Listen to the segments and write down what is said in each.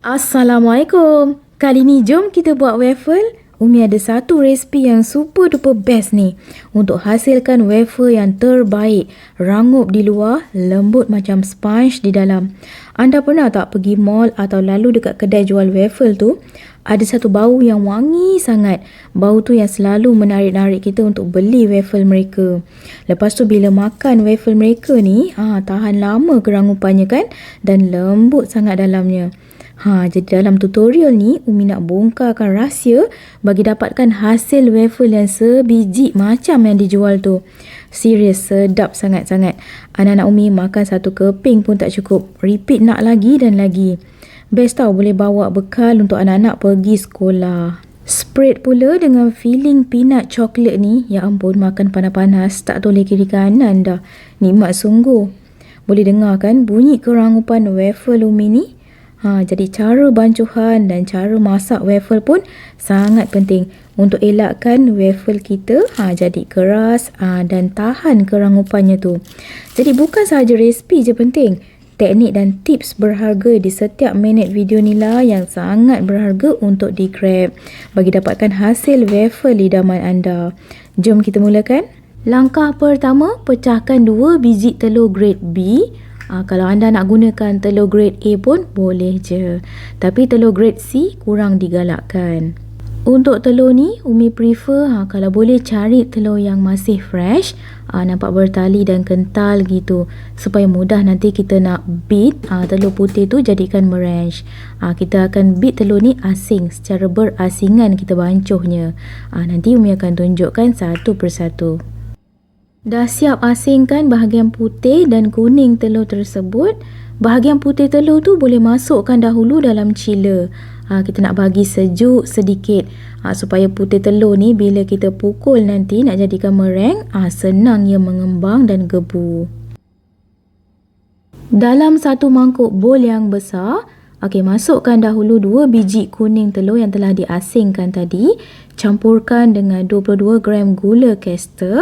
Assalamualaikum. Kali ni jom kita buat waffle. Umi ada satu resipi yang super duper best ni untuk hasilkan waffle yang terbaik. Rangup di luar, lembut macam sponge di dalam. Anda pernah tak pergi mall atau lalu dekat kedai jual waffle tu? Ada satu bau yang wangi sangat. Bau tu yang selalu menarik-narik kita untuk beli waffle mereka. Lepas tu bila makan waffle mereka ni, tahan lama kerangupannya kan? Dan lembut sangat dalamnya. Jadi dalam tutorial ni, Umi nak bongkarkan rahsia bagi dapatkan hasil waffle yang sebiji macam yang dijual tu. Serius, sedap sangat-sangat. Anak-anak Umi makan satu keping pun tak cukup. Repeat nak lagi dan lagi. Best tau, boleh bawa bekal untuk anak-anak pergi sekolah. Spread pula dengan filling peanut chocolate ni. Ya ampun, makan panas-panas tak toleh kiri kanan dah. Nikmat sungguh. Boleh dengar kan bunyi kerangupan waffle Umi ni? Jadi cara bancuhan dan cara masak waffle pun sangat penting untuk elakkan waffle kita jadi keras dan tahan kerangupannya tu. Jadi bukan sahaja resipi je penting. Teknik dan tips berharga di setiap minit video ni lah yang sangat berharga untuk di-grab bagi dapatkan hasil waffle idaman anda. Jom kita mulakan. Langkah pertama, pecahkan 2 biji telur grade B. Kalau anda nak gunakan telur grade A pun boleh je. Tapi telur grade C kurang digalakkan. Untuk telur ni, Umi prefer kalau boleh cari telur yang masih fresh, nampak bertali dan kental gitu. Supaya mudah nanti kita nak beat telur putih tu jadikan merench. Kita akan beat telur ni asing, secara berasingan kita bancuhnya. Nanti Umi akan tunjukkan satu persatu. Dah siap asingkan bahagian putih dan kuning telur tersebut. Bahagian putih telur tu boleh masukkan dahulu dalam chiller. Kita nak bagi sejuk sedikit supaya putih telur ni bila kita pukul nanti nak jadikan meringue, senang ia mengembang dan gebu. Dalam satu mangkuk bol yang besar, masukkan dahulu 2 biji kuning telur yang telah diasingkan tadi. Campurkan dengan 22 gram gula caster.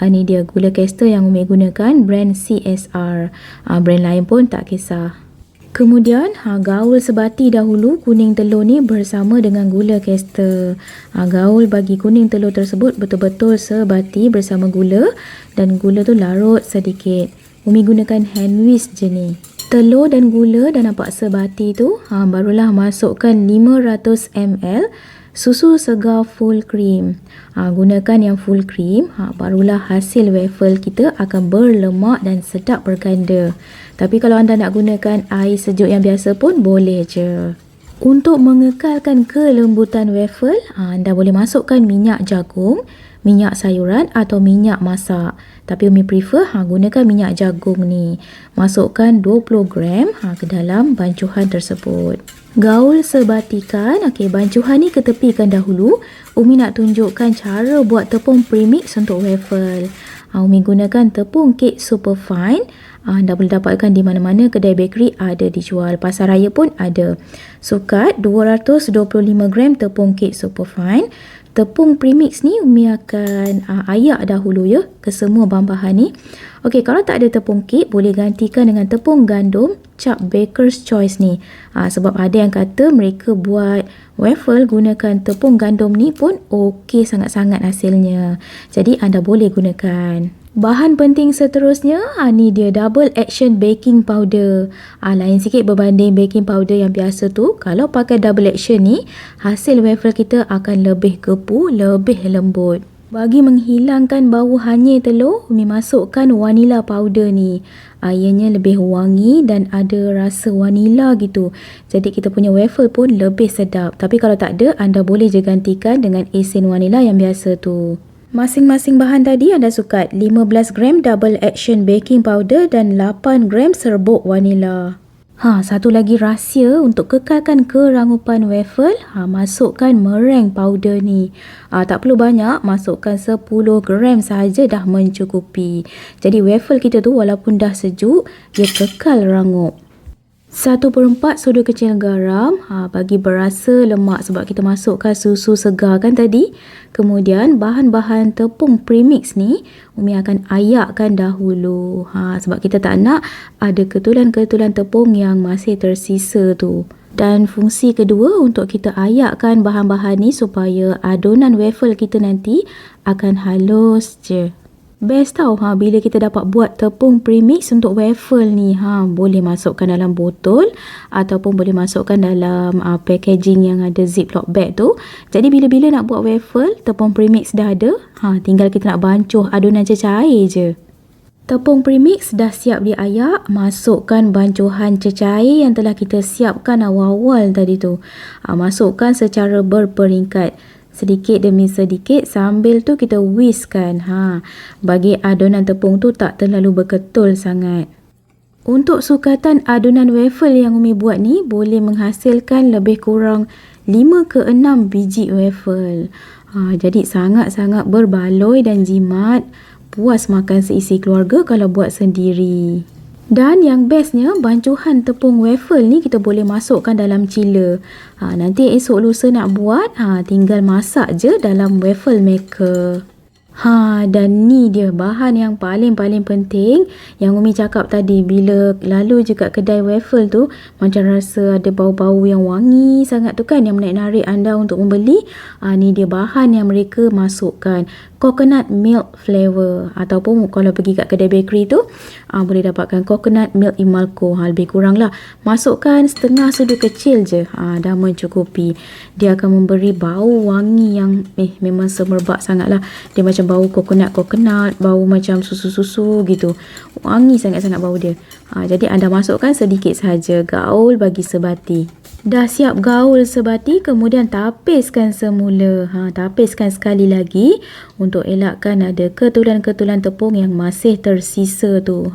Ini dia gula caster yang Umi gunakan, brand CSR. Brand lain pun tak kisah. Kemudian gaul sebati dahulu kuning telur ni bersama dengan gula caster. Gaul bagi kuning telur tersebut betul-betul sebati bersama gula, dan gula tu larut sedikit. Umi gunakan hand whisk je ni. Telur dan gula dah nampak sebati tu, barulah masukkan 500 ml susu segar full cream. Gunakan yang full cream, barulah hasil waffle kita akan berlemak dan sedap berganda. Tapi kalau anda nak gunakan air sejuk yang biasa pun boleh je. Untuk mengekalkan kelembutan waffle, anda boleh masukkan minyak jagung, minyak sayuran atau minyak masak. Tapi Umi prefer gunakan minyak jagung ni. Masukkan 20 gram ke dalam bancuhan tersebut. Gaul sebatikan. Bancuhan ni ketepikan dahulu. Umi nak tunjukkan cara buat tepung premix untuk waffle. Umi gunakan tepung kek super fine. Anda boleh dapatkan di mana-mana kedai bakery ada dijual. Pasar raya pun ada. Sukat 225 gram tepung kek super fine. Tepung premix ni Umi akan ayak dahulu ya ke semua bahan-bahan ni. Kalau tak ada tepung kek, boleh gantikan dengan tepung gandum cap Baker's Choice ni. Sebab ada yang kata mereka buat waffle gunakan tepung gandum ni pun okey sangat-sangat hasilnya. Jadi anda boleh gunakan. Bahan penting seterusnya, ni dia double action baking powder. Lain sikit berbanding baking powder yang biasa tu. Kalau pakai double action ni, hasil waffle kita akan lebih gebu, lebih lembut. Bagi menghilangkan bau hanyir telur, Umi masukkan vanilla powder ni. Ianya lebih wangi dan ada rasa vanilla gitu. Jadi kita punya waffle pun lebih sedap. Tapi kalau tak ada, anda boleh je gantikan dengan esen vanilla yang biasa tu. Masing-masing bahan tadi anda sukat 15 gram double action baking powder dan 8 gram serbuk vanilla. Satu lagi rahsia untuk kekalkan kerangupan waffle, masukkan meringue powder ni. Tak perlu banyak, masukkan 10 gram sahaja dah mencukupi. Jadi waffle kita tu walaupun dah sejuk, dia kekal rangup. 1/4 sudu kecil garam, bagi berasa lemak sebab kita masukkan susu segar kan tadi. Kemudian bahan-bahan tepung premix ni Umi akan ayakkan dahulu, sebab kita tak nak ada ketulan-ketulan tepung yang masih tersisa tu. Dan fungsi kedua untuk kita ayakkan bahan-bahan ni supaya adunan waffle kita nanti akan halus je. Best tau bila kita dapat buat tepung premix untuk waffle ni. Boleh masukkan dalam botol ataupun boleh masukkan dalam packaging yang ada ziplock bag tu. Jadi bila-bila nak buat waffle, tepung premix dah ada. Tinggal kita nak bancuh adunan cecair je. Tepung premix dah siap diayak, masukkan bancuhan cecair yang telah kita siapkan awal-awal tadi tu. Masukkan secara berperingkat, sedikit demi sedikit, sambil tu kita whiskkan. Bagi adunan tepung tu tak terlalu berketul sangat. Untuk sukatan adunan waffle yang Umi buat ni boleh menghasilkan lebih kurang 5 ke 6 biji waffle. Jadi sangat-sangat berbaloi dan jimat. Puas makan seisi keluarga kalau buat sendiri. Dan yang bestnya, bancuhan tepung waffle ni kita boleh masukkan dalam chiller. Nanti esok lusa nak buat, tinggal masak je dalam waffle maker. Dan ni dia bahan yang paling-paling penting yang Umi cakap tadi. Bila lalu je kat kedai waffle tu, macam rasa ada bau-bau yang wangi sangat tu kan, yang menarik-narik anda untuk membeli. Ni dia bahan yang mereka masukkan. Coconut milk flavor, ataupun kalau pergi kat kedai bakery tu boleh dapatkan coconut milk Imalco. Lebih kurang lah, masukkan setengah sudu kecil je, dah mencukupi. Dia akan memberi bau wangi yang memang semerbak sangat lah. Dia macam bau coconut, bau macam susu-susu gitu. Wangi sangat-sangat bau dia. Jadi anda masukkan sedikit sahaja, gaul bagi sebati. Dah siap gaul sebati, kemudian tapiskan semula. Tapiskan sekali lagi untuk elakkan ada ketulan-ketulan tepung yang masih tersisa tu.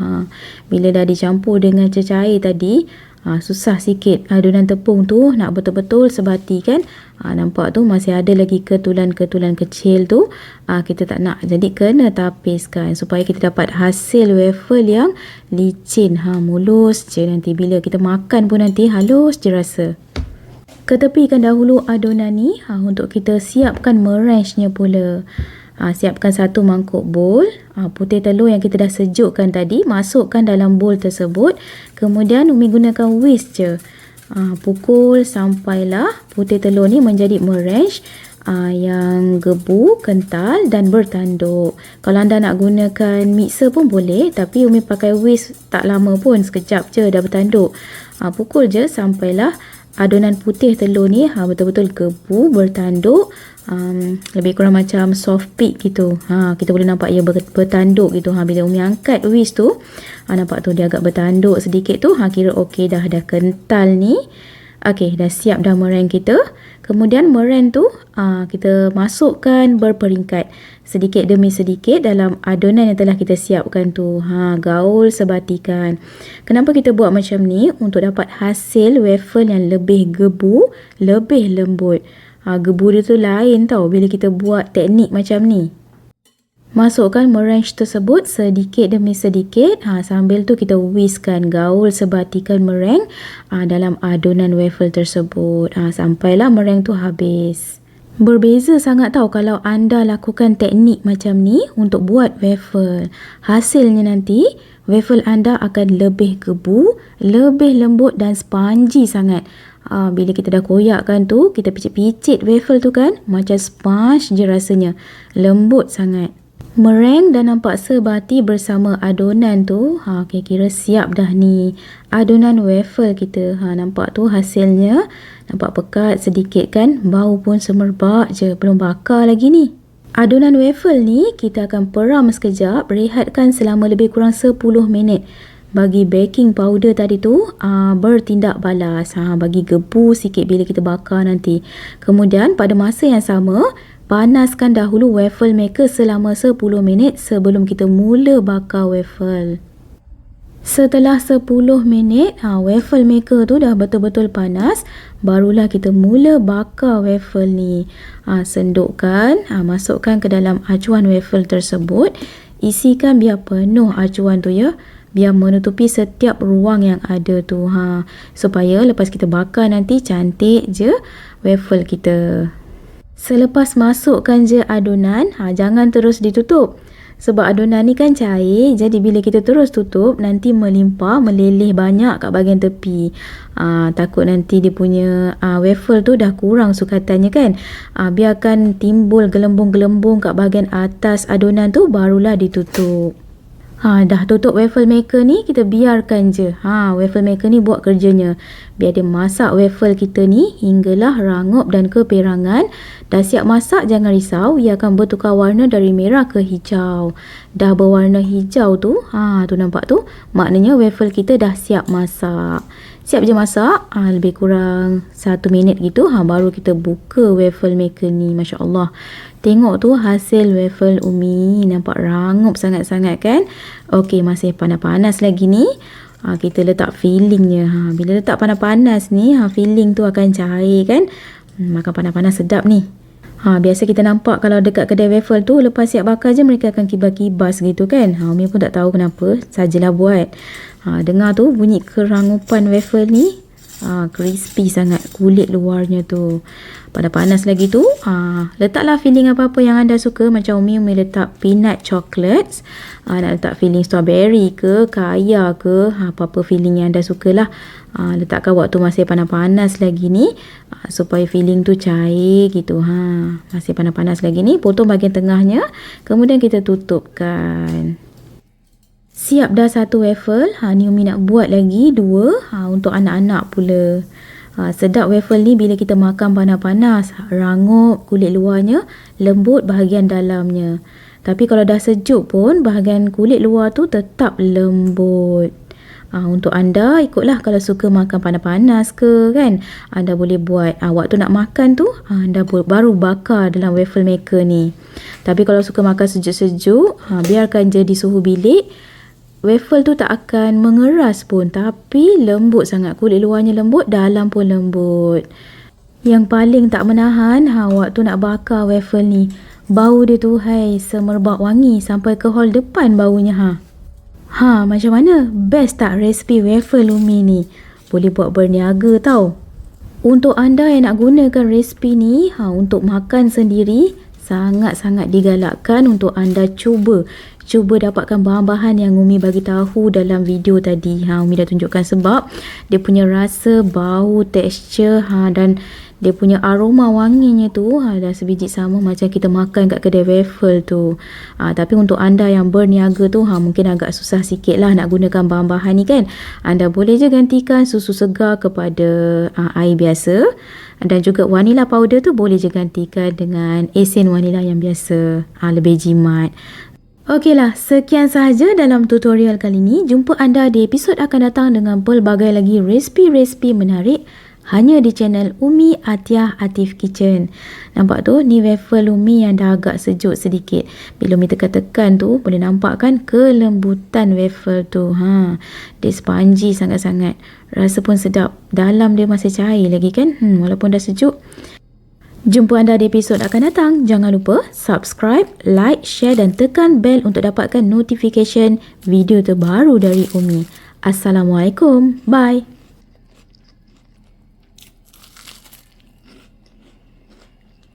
Bila dah dicampur dengan cecair tadi, susah sikit adunan tepung tu nak betul-betul sebati kan. Nampak tu masih ada lagi ketulan-ketulan kecil tu. Kita tak nak, jadi kena tapiskan supaya kita dapat hasil waffle yang licin. Mulus je, nanti bila kita makan pun nanti halus je rasa. Ketepikan dahulu adunan ni untuk kita siapkan merenchnya pula. Siapkan satu mangkuk bowl. Putih telur yang kita dah sejukkan tadi masukkan dalam bowl tersebut. Kemudian Umi gunakan whisk je. Pukul sampailah putih telur ni menjadi merench yang gebu, kental dan bertanduk. Kalau anda nak gunakan mixer pun boleh, tapi Umi pakai whisk tak lama pun, sekejap je dah bertanduk. Pukul je sampailah adunan putih telur ni betul-betul gebu, bertanduk, lebih kurang macam soft peak gitu. Kita boleh nampak ia bertanduk gitu. Bila Umi angkat whisk tu, nampak tu dia agak bertanduk sedikit tu. Kira okey dah kental ni. Okey, dah siap dah meringue kita. Kemudian meringue tu kita masukkan berperingkat, sedikit demi sedikit dalam adunan yang telah kita siapkan tu. Gaul sebatikan. Kenapa kita buat macam ni? Untuk dapat hasil waffle yang lebih gebu, lebih lembut. Gebu dia tu lain tau bila kita buat teknik macam ni. Masukkan meringue tersebut sedikit demi sedikit. Sambil tu kita whiskkan, gaul sebatikan meringue dalam adunan waffle tersebut. Sampailah meringue tu habis. Berbeza sangat tau kalau anda lakukan teknik macam ni untuk buat waffle. Hasilnya nanti waffle anda akan lebih gebu, lebih lembut dan spongy sangat. Bila kita dah koyakkan tu, kita picit-picit waffle tu kan, macam sponge je rasanya. Lembut sangat. Meringue dah nampak sebati bersama adunan tu. Kira-kira siap dah ni adunan waffle kita. Nampak tu hasilnya. Nampak pekat sedikit kan. Bau pun semerbak je. Belum bakar lagi ni. Adunan waffle ni kita akan peram sekejap. Rehatkan selama lebih kurang 10 minit. Bagi baking powder tadi tu bertindak balas. Bagi gebu sikit bila kita bakar nanti. Kemudian pada masa yang sama, panaskan dahulu waffle maker selama 10 minit sebelum kita mula bakar waffle. Setelah 10 minit, waffle maker tu dah betul-betul panas, barulah kita mula bakar waffle ni. Sendukkan, masukkan ke dalam acuan waffle tersebut. Isikan biar penuh acuan tu ya. Biar menutupi setiap ruang yang ada tu. Supaya lepas kita bakar nanti cantik je waffle kita. Selepas masukkan je adunan, jangan terus ditutup. Sebab adunan ni kan cair, jadi bila kita terus tutup nanti melimpah, meleleh banyak kat bahagian tepi. Takut nanti dia punya waffle tu dah kurang sukatannya kan. Biarkan timbul gelembung-gelembung kat bahagian atas adunan tu, barulah ditutup. Dah tutup waffle maker ni, kita biarkan je. Waffle maker ni buat kerjanya. Biar dia masak waffle kita ni hinggalah rangup dan keperangan. Dah siap masak, jangan risau. Ia akan bertukar warna dari merah ke hijau. Dah berwarna hijau tu, tu nampak tu. Maknanya waffle kita dah siap masak. Siap je masak, lebih kurang 1 minit gitu. Baru kita buka waffle maker ni. Masya Allah. Tengok tu hasil waffle Umi. Nampak rangup sangat-sangat kan. Okey, masih panas-panas lagi ni. Kita letak fillingnya. Bila letak panas-panas ni, filling tu akan cair kan. Makan panas-panas sedap ni. Biasa kita nampak kalau dekat kedai waffle tu, lepas siap bakar je mereka akan kibas-kibas gitu kan. Umi pun tak tahu kenapa. Sajalah buat. Dengar tu bunyi kerangupan waffle ni. Crispy sangat kulit luarnya tu. Panas-panas lagi tu, letaklah filling apa-apa yang anda suka. Macam Umi letak peanut chocolates, nak letak filling strawberry ke, kaya ke, apa-apa filling yang anda sukalah. Letakkan waktu masih panas-panas lagi ni, supaya filling tu cair gitu. Masih panas-panas lagi ni, potong bahagian tengahnya, kemudian kita tutupkan. Siap dah satu waffle. Ni Umi nak buat lagi 2 untuk anak-anak pula. Sedap waffle ni bila kita makan panas-panas. Rangup kulit luarnya, lembut bahagian dalamnya. Tapi kalau dah sejuk pun, bahagian kulit luar tu tetap lembut. Untuk anda, ikutlah kalau suka makan panas-panas ke kan. Anda boleh buat waktu nak makan tu, anda baru bakar dalam waffle maker ni. Tapi kalau suka makan sejuk-sejuk, biarkan je di suhu bilik. Waffle tu tak akan mengeras pun, tapi lembut sangat. Kulit luarnya lembut, dalam pun lembut. Yang paling tak menahan waktu nak bakar waffle ni, bau dia tu semerbak wangi sampai ke hall depan baunya. Macam mana? Best tak resipi waffle Umi ni? Boleh buat berniaga tau. Untuk anda yang nak gunakan resipi ni untuk makan sendiri, sangat-sangat digalakkan untuk anda cuba dapatkan bahan-bahan yang Umi bagi tahu dalam video tadi. Umi dah tunjukkan sebab dia punya rasa, bau, tekstur dan dia punya aroma wanginya tu dah sebiji sama macam kita makan kat kedai waffle tu. Tapi untuk anda yang berniaga tu mungkin agak susah sikit lah nak gunakan bahan-bahan ni kan. Anda boleh je gantikan susu segar kepada air biasa. Dan juga vanilla powder tu boleh je gantikan dengan esen vanilla yang biasa, lebih jimat. Okeylah, sekian sahaja dalam tutorial kali ini. Jumpa anda di episod akan datang dengan pelbagai lagi resipi-resipi menarik hanya di channel Umi Atiyah Atif Kitchen. Nampak tu, ni waffle Umi yang dah agak sejuk sedikit. Bila Umi tekan-tekan tu, boleh nampak kan kelembutan waffle tu. Dia spongy sangat-sangat. Rasa pun sedap. Dalam dia masih cair lagi kan, walaupun dah sejuk. Jumpa anda di episod akan datang. Jangan lupa subscribe, like, share dan tekan bell untuk dapatkan notification video terbaru dari Umi. Assalamualaikum. Bye.